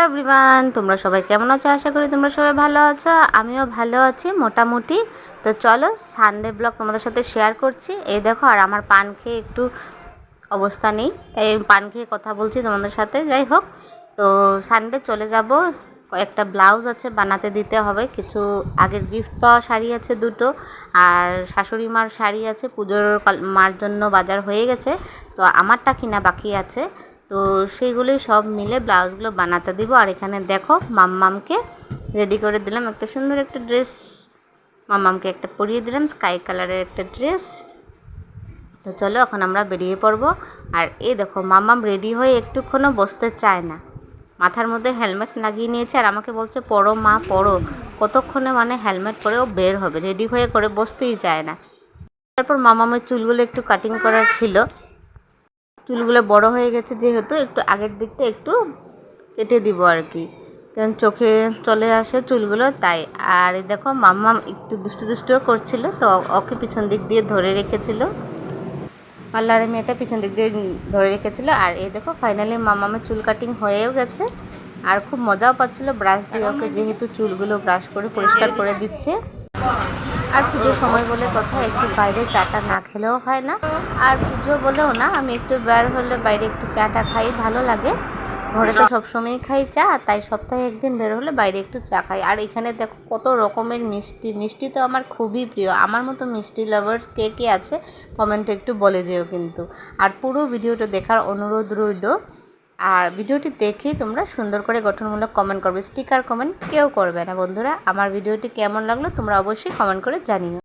Everyone, তোমরা সবাই কেমন আছো? আশা করি তোমরা সবাই ভালো আছো। আমিও ভালো আছি মোটামুটি। তো চলো সানডে ব্লগ তোমাদের সাথে শেয়ার করছি। এই দেখো, আর আমার পান খেয়ে একটু অবস্থা নেই, তাই পান খেয়ে কথা বলছি তোমাদের সাথে। যাই হোক, তো সানডে চলে যাব। কয়েকটা ব্লাউজ আছে বানাতে দিতে হবে, কিছু আগের গিফট পাওয়া শাড়ি আছে দুটো, আর শাশুড়ি মার শাড়ি আছে, পুজোর মার জন্য বাজার হয়ে গেছে, তো আমারটা কিনা বাকি আছে। তো সেইগুলোই সব মিলে ব্লাউজগুলো বানাতে দিব। আর এখানে দেখো, মাম্মামকে রেডি করে দিলাম, একটা সুন্দর একটা ড্রেস মাম্মামকে একটা পরিয়ে দিলাম, স্কাই কালারের একটা ড্রেস। তো চলো এখন আমরা বেরিয়ে পড়ব। আর এই দেখো, মাম্মাম রেডি হয়ে একটুক্ষণও বসতে চায় না, মাথার মধ্যে হেলমেট লাগিয়ে নিয়েছে আর আমাকে বলছে পড়ো মা পড়ো। কতক্ষণে মানে হেলমেট পরেও বের হবে, রেডি হয়ে করে বসতেই চায় না। তারপর মামামের চুলগুলো একটু কাটিং করার ছিল, চুলগুলো বড় হয়ে গেছে যেহেতু একটু আগের দিকটা একটু কেটে দিব আর কি, কারণ চোখে চলে আসে চুলগুলো তাই। আর এই দেখো, মাম্মাম একটু দুষ্টু দুষ্টুও করছিল, তো ওকে পিছন দিক দিয়ে ধরে রেখেছিল, পার্লারের মেয়েটা পিছন দিক দিয়ে ধরে রেখেছিল। আর এই দেখো, ফাইনালি মাম্মামের চুল কাটিং হয়েও গেছে, আর খুব মজাও পাচ্ছিল ব্রাশ দিয়ে ওকে, যেহেতু চুলগুলো ব্রাশ করে পরিষ্কার করে দিচ্ছে। আর পুজোর সময় বলে কথা, একটু বাইরে চাটা না খেলেও হয় না। আর পুজো বলেও না, আমি একটু বের হলে বাইরে একটু চাটা খাই, ভালো লাগে। ঘরে তো সবসময়ই খাই চা, তাই সপ্তাহে একদিন বের হলে বাইরে একটু চা খাই। আর এখানে দেখো কত রকমের মিষ্টি, মিষ্টি তো আমার খুবই প্রিয়। আমার মতো মিষ্টি লাভার কে কে আছে কমেন্টে একটু বলে যেও কিন্তু। আর পুরো ভিডিওটা দেখার অনুরোধ রইল। আর ভিডিওটি দেখেই তোমরা সুন্দর করে গঠনমূলক কমেন্ট করবে, স্টিকার কমেন্ট কেউ করবে না বন্ধুরা। আমার ভিডিওটি কেমন লাগলো তোমরা অবশ্যই কমেন্ট করে জানিও।